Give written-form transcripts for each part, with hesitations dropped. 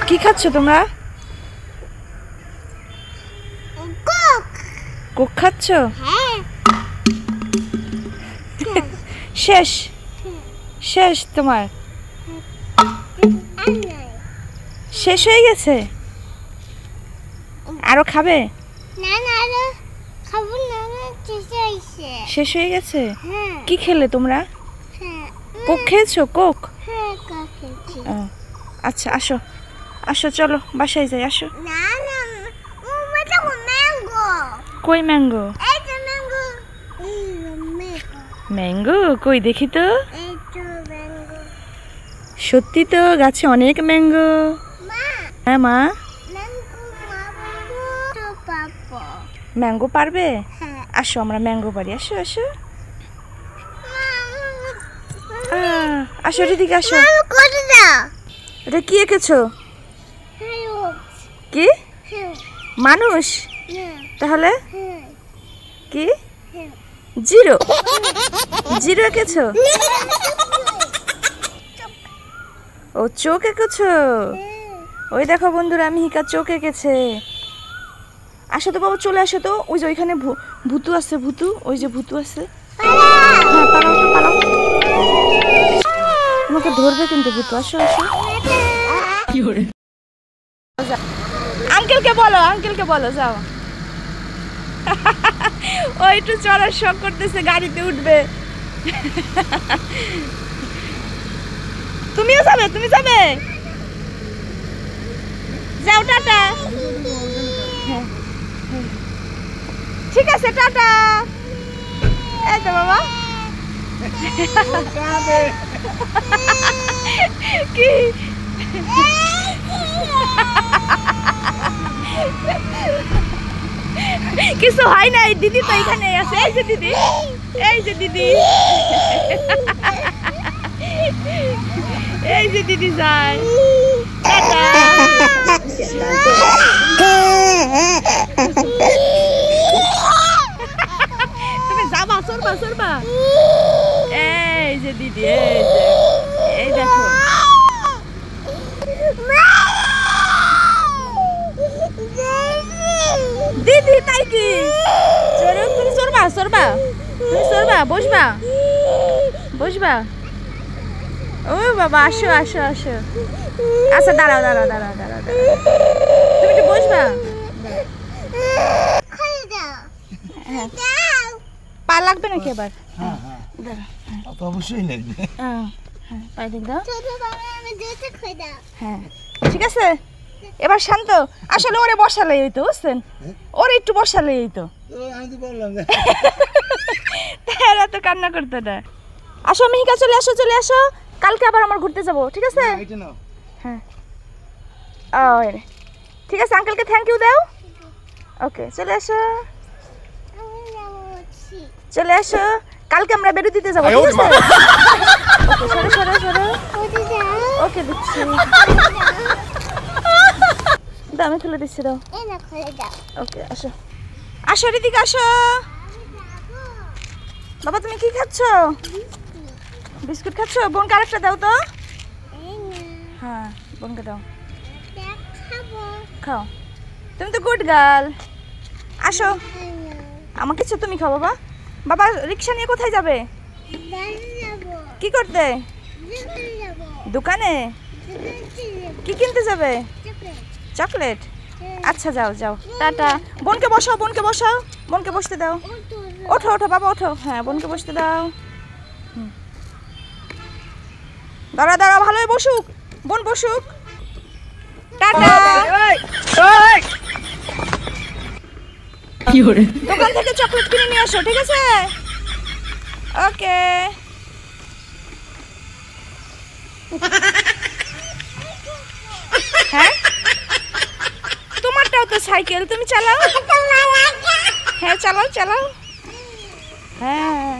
কি খাচ্ছ তোমরা? কোক খাচ্ছ? শেষ শেষ তোমার শেষ হয়ে গেছে? আরো খাবে? শেষ হয়ে গেছে? কি খেলে তোমরা? কোক খেয়েছো? কোক? আচ্ছা আসো আসো, চলো বাসায় যাই, আসো। কই ম্যাঙ্গো? ম্যাঙ্গো কই দেখি তো। সত্যি তো, গাছে অনেক ম্যাঙ্গো। হ্যাঁ মা, ম্যাঙ্গো পারবে? আসো আমরা ম্যাঙ্গো পারি, আসো আসো আসো, এদিকে আসো। এটা কি এঁকেছো? কি মানুষ? তাহলে কি? জিরো? জিরো এঁকেছো? ও চোখ এঁকেছো? ওই দেখো বন্ধুরা, আমি হিকা চোখ এঁকেছে। আসো তো বাবা, চলে আসো তো। ওই যে ওইখানে ভুতু আছে, ভুতু, ওই যে ভুতু আছে। হ্যাঁ পালাও তো, পালাও, তোমাকে ধরবে কিন্তু ভুতু। আসো আসো। আঙ্কেলকে বলো, আঙ্কেলকে বলো, যাও। ও একটু চড়ার শখ করতেছে, গাড়িতে উঠবে। তুমিও যাবে? তুমি যাবে? যাও, টাটা। ঠিক আছে, টাটা। এই তো বাবা। কি কিছু হয় নাই, দিদি তো এখানে আছে। এই যে দিদি, এই যে দিদি, এই যে দিদি যায়। তুমি যাবা? সরবা সরবা। এই যে দিদি, এই যে, এই দেখো। দিদি তাই কি? তুমি সরবা সরবা, তুমি সরবা, বসবা বসবা। ও বাবা, আসো আসো আসো। আচ্ছা দাঁড়াও দাঁড়াও দাঁড়াও দাঁড়াও, তুমি কি বসবা? পা লাগবে নাকি আবার? অবশ্যই লাগবে। হ্যাঁ ঠিক আছে, এবার শান্ত। আসলে ওরে বসালে এই তো, বুঝছেন, ওরে একটু বসালে এই তো। এরা তো কান্না করতে না। আসো মিহিকা, চলে আসো, চলে আসো। কালকে আবার আমার ঘুরতে যাবো, ঠিক আছে? হ্যাঁ ঠিক আছে, আঙ্কেলকে থ্যাংক ইউ দাও। ওকে, চলে আসো, চলে আসো। কালকে আমরা বেরু দিতে যাবো, ঠিক আছে? ওকে, সরো সরো সরো। ওকে দিচ্ছি, আমি খুলে দিচ্ছি, দাও। ওকে, আসো আসো, এদিকে আসো। বাবা তুমি কি খাচ্ছ? বিস্কুট খাচ্ছ? বোনকে আরেকটা দাও তো। হ্যাঁ বোনকে দাও, খাও। তুমি তো গুড গার্ল। আসো, আমার কিছু তুমি খাও। বাবা, বাবা রিক্সা নিয়ে কোথায় যাবে? কি করতে? দোকানে? কি কিনতে যাবে? চকলেট? আচ্ছা যাও যাও, টাটা। বোনকে বসাও, বোনকে বসাও, বোনকে বসতে দাও। ওঠো ওঠো বাবা, ওঠো। হ্যাঁ বোনকে বসতে দাও। দাঁড়া দাঁড়া, ভালোই বসুক, বোন বসুক। টাটা। দোকান থেকে চকলেট কিনে নিয়ে আসো, ঠিক আছে? ওকে। হ্যাঁ তোমারটাও তো সাইকেল, তুমি চালাও। হ্যাঁ চালাও চালাও। হ্যাঁ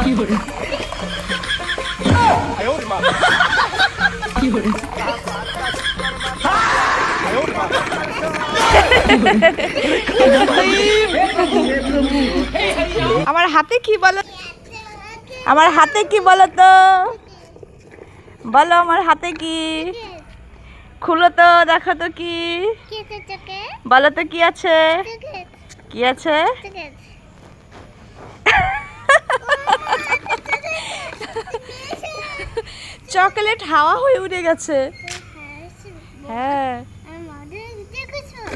কি হলো? আয় ওরে মা, কি হলো? আয় ওরে মা। আমার হাতে কি বলো, আমার হাতে কি বলো তো, বলো আমার হাতে কি, খুলো তো দেখো তো কি, বলো তো কি আছে, কি আছে? চকলেট হাওয়া হয়ে উড়ে গেছে। হ্যাঁ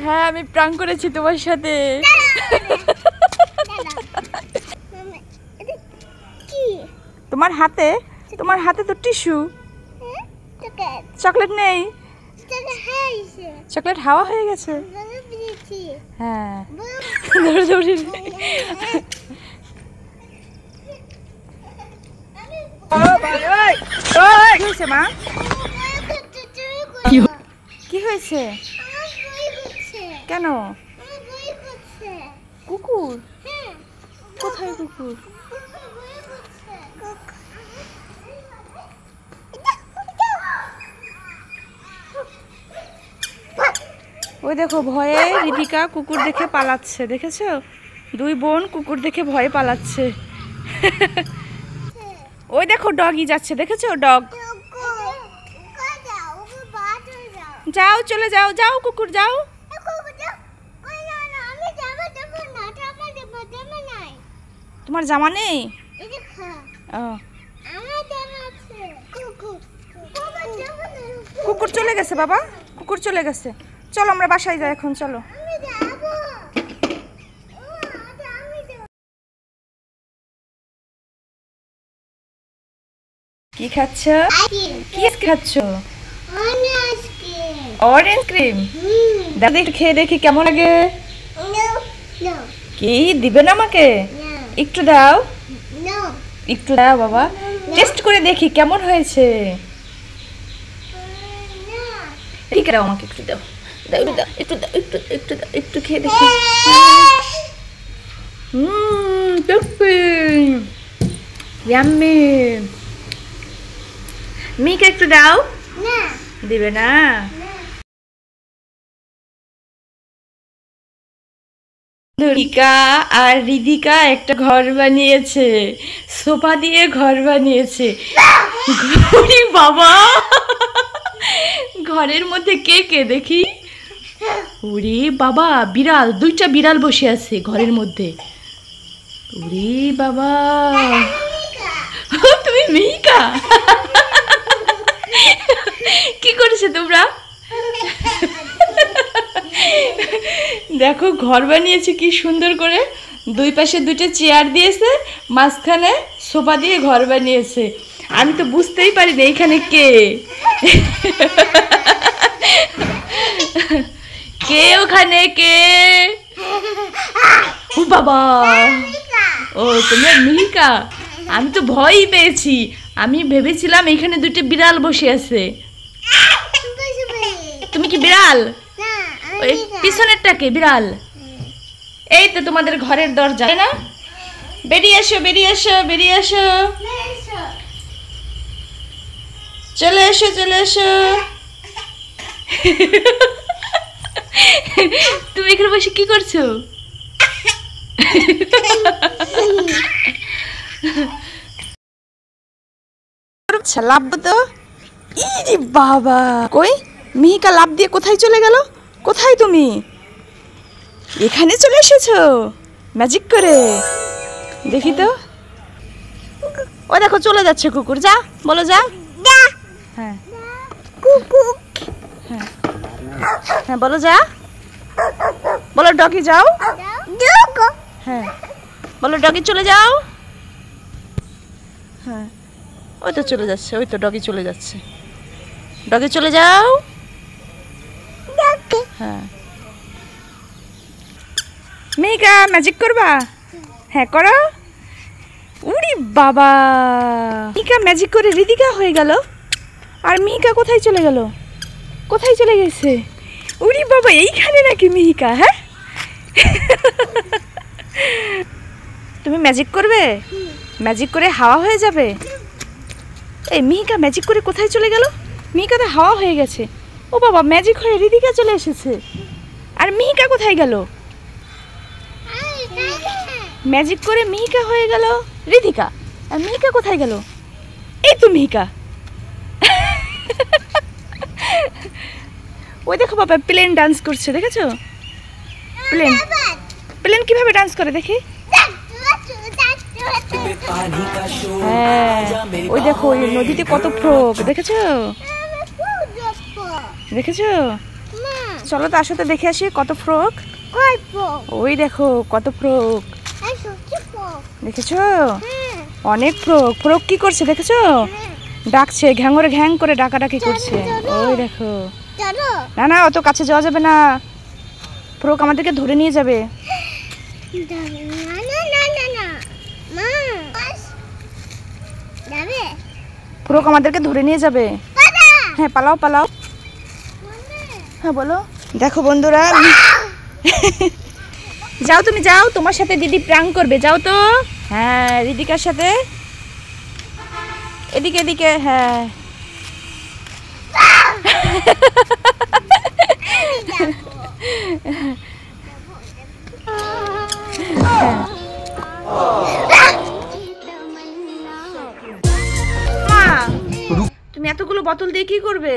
হ্যাঁ, আমি প্রাঙ্ক করেছি তোমার সাথে। তোমার হাতে, তোমার হাতে তো টিস্যু, চকলেট নেই, চকলেট হাওয়া হয়ে গেছে। হ্যাঁ কি হয়েছে মা, কি হয়েছে, কেন? কুকুর? কোথায় কুকুর? ওই দেখো ভয়ে রিদিকা কুকুর দেখে পালাচ্ছে, দেখেছো? দুই বোন কুকুর দেখে ভয়ে পালাচ্ছে। ওই দেখো ডগই যাচ্ছে, দেখেছো? ডগ। যাও চলে যাও, যাও কুকুর যাও। তোমার জামা নেই? কুকুর চলে গেছে বাবা, কুকুর চলে গেছে। চলো আমরা বাসায় যাই এখন, চলো। কি খাচ্ছ? কি খাচ্ছ? Orange cream. দেখো একটু খেয়ে দেখি কেমন লাগে। কি দিবে না আমাকে? একটু দাও, একটু দাও বাবা, টেস্ট করে দেখি কেমন হয়েছে। ঠিক আছে আমাকে একটু দাও, দাও দাও, একটু দাও, একটু একটু দাও, একটু খেয়ে দেখি। ইয়াম্মি। মিকে একটু দাও। দিবে না? রিকা আর রিদিকা একটা ঘর বানিয়েছে, সোফা দিয়ে ঘর বানিয়েছে। বাবা, ঘরের মধ্যে কে কে দেখি? ওরে বাবা, বিড়াল, দুইটা বিড়াল বসে আছে ঘরের মধ্যে। ওরে বাবা, তুমি মিকা, কি করেছে তোমরা? দেখো ঘর বানিয়েছে কি সুন্দর করে, দুই পাশে দুইটা চেয়ার দিয়েছে, মাঝখানে সোফা দিয়ে ঘর বানিয়েছে। আমি তো বুঝতেই পারি না এইখানে কে কে ওখানে কে? ও বাবা, ও তোমরা মিকা। আমি তো ভয়ই পেয়েছি, আমি ভেবেছিলাম এখানে দুটো বিড়াল বসে আছে। তুমি কি বিড়াল? ওই পিছনেরটাকে বিড়াল। এই তো তোমাদের ঘরের দরজা, তাই না? বেরিয়ে এসো, বেরিয়ে এসো, বেরিয়ে এসো, চলে এসো, চলে এসো। তুমি এখানে বসে কি করছো? লাভ তো, ইরে বাবা, কই মিহিকা লাভ দিয়ে কোথায় চলে গেল? কোথায় তুমি? এখানে চলে এসেছো ম্যাজিক করে, দেখি তো। ও দেখো চলে যাচ্ছে কুকুর, যা বলো, যা। হ্যাঁ হ্যাঁ হ্যাঁ বলো, যা বলো, ডগি যাও। হ্যাঁ বলো ডগি চলে যাও। হ্যাঁ ওই তো চলে যাচ্ছে, ওই তো ডগি চলে যাচ্ছে, ডগি চলে যাও। হ্যাঁ মিহিকা ম্যাজিক করবা? হ্যাঁ করো। উরি বাবা, মিহিকা ম্যাজিক করে রিদিকা হয়ে গেল, আর মিহিকা কোথায় চলে গেল? কোথায় চলে গেছে? উরি বাবা, এইখানে নাকি মিহিকা? হ্যাঁ তুমি ম্যাজিক করবে? ম্যাজিক করে হাওয়া হয়ে যাবে? এই মিহিকা ম্যাজিক করে কোথায় চলে গেল? মিহিকা তো হাওয়া হয়ে গেছে। ও বাবা, ম্যাজিক হয়ে রিদিকা চলে এসেছে, আর মিহিকা কোথায় গেল? ম্যাজিক করে মিহিকা হয়ে গেল রিধিকা। আর মিহিকা কোথায় গেল? এই তো মিহিকা। ওই দেখো বাবা প্লেন ডান্স করছে, দেখেছো? প্লেন প্লেন কিভাবে ডান্স করে দেখি। হ্যাঁ ওই দেখো ওই নদীতে কত ফ্রক, দেখেছো? দেখেছো? চলো তো আসো তো দেখে আসি কত ফ্রক। ওই দেখো কত ফ্রক, দেখেছো? অনেক ফ্রক। ফ্রক কি করছে দেখেছো? ডাকছে, ঘ্যাঙরে ঘ্যাং করে ডাকাডাকি করছে। ওই দেখো। না না অত কাছে যাওয়া যাবে না, ফ্রক আমাদেরকে ধরে নিয়ে যাবে। ফ্রক আমাদেরকে ধরে নিয়ে যাবে। হ্যাঁ পালাও পালাও। হ্যাঁ বলো। দেখো বন্ধুরা, যাও তুমি যাও, তোমার সাথে দিদি প্র্যাঙ্ক করবে, যাও তো। হ্যাঁ রিদিকার সাথে। এদিকে এদিকে। হ্যাঁ তুমি এতগুলো বোতল দিয়ে কি করবে?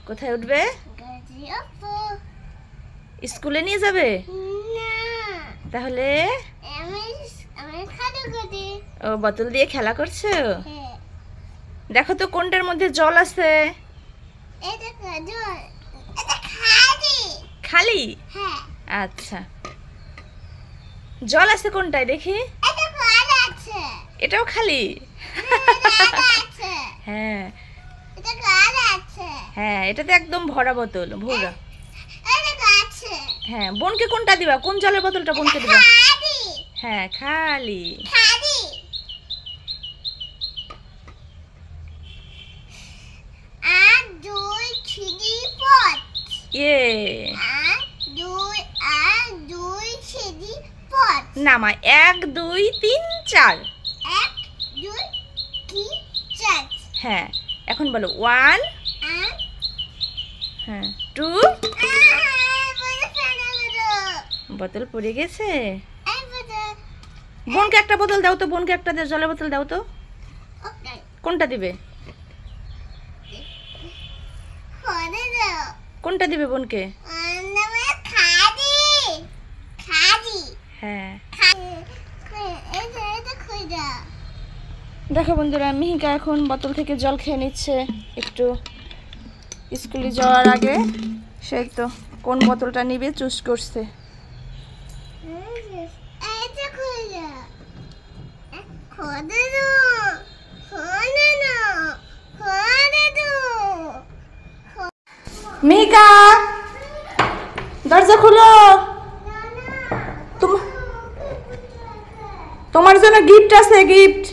কোথায় উঠবে? স্কুলে নিয়ে যাবে? তাহলে ও বোতল দিয়ে খেলা করছো? দেখো তো কোনটার মধ্যে জল আছে? খালি? আচ্ছা জল আছে কোনটায় দেখি? এটাও খালি? হ্যাঁ হ্যাঁ এটাতে একদম ভরা বোতল, ভরা। হ্যাঁ বোনকে কোনটা দিবা? কোন জলের বোতলটা বোনকে দিবা? হ্যাঁ খালি। নামা 1 2 3 4। হ্যাঁ এখন বলো 1 হ্যাঁ 2। বোতল পড়ে গেছে। বোনকে একটা বোতল দাও তো, বোনকে একটা জলের বোতল দাও তো। কোনটা দিবে? কোনটা দিবে বোনকে? হ্যাঁ দেখো বন্ধুরা, মিহিকা এখন বোতল থেকে জল খেয়ে নিচ্ছে একটু স্কুলে যাওয়ার আগে। সেই তো কোন বোতলটা নিবে চুজ করছে। মিহিকা দরজা খুলো, তোমার জন্য গিফট আছে, গিফট।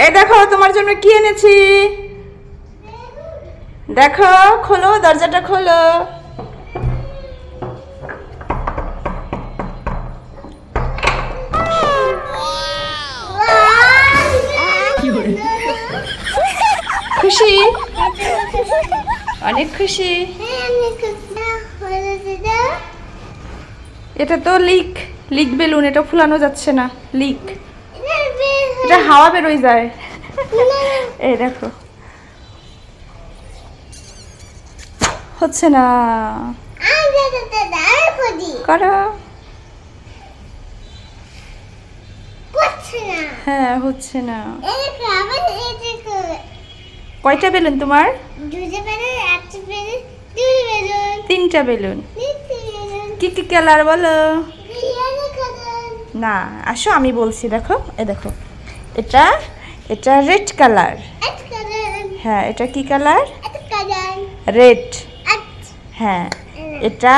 এই দেখো তোমার জন্য কি এনেছি, দেখো। খোলো দরজাটা খোলো। খুশি? অনেক খুশি। এটা তো লিক লিক বেলুন, এটা ফুলানো যাচ্ছে না, লিক। এটা হাওয়া বেরোয় যায়। এই দেখো হচ্ছে না, করো। হ্যাঁ হচ্ছে না। কয়টা বেলুন তোমার? 3টা বেলুন। কি কি কালার বলো? না আসো আমি বলছি, দেখো এ দেখো, এটা এটা রেড কালার। হ্যাঁ এটা কি কালার? রেড। হ্যাঁ এটা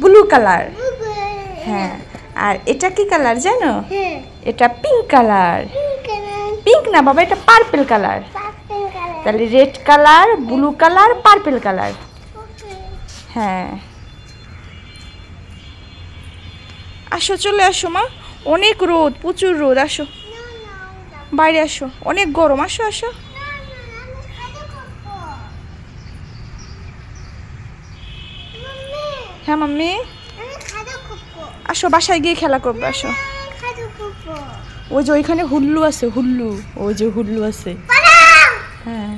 ব্লু কালার। হ্যাঁ আর এটা কি কালার জানো? এটা পিঙ্ক কালার। পিঙ্ক না বাবা, এটা পার্পল কালার। তাহলে red colour, blue colour, purple colour. হ্যাঁ আসো, চলে আসো মা, অনেক রোদ, প্রচুর রোদ। আসো বাইরে আসো, অনেক গরম। আসো আসো। হ্যাঁ মাম্মি আসো বাসায় গিয়ে খেলা করবে আসো ওই যে ওইখানে হুল্লু আছে হুল্লু ওই যে হুল্লু আছে হ্যাঁ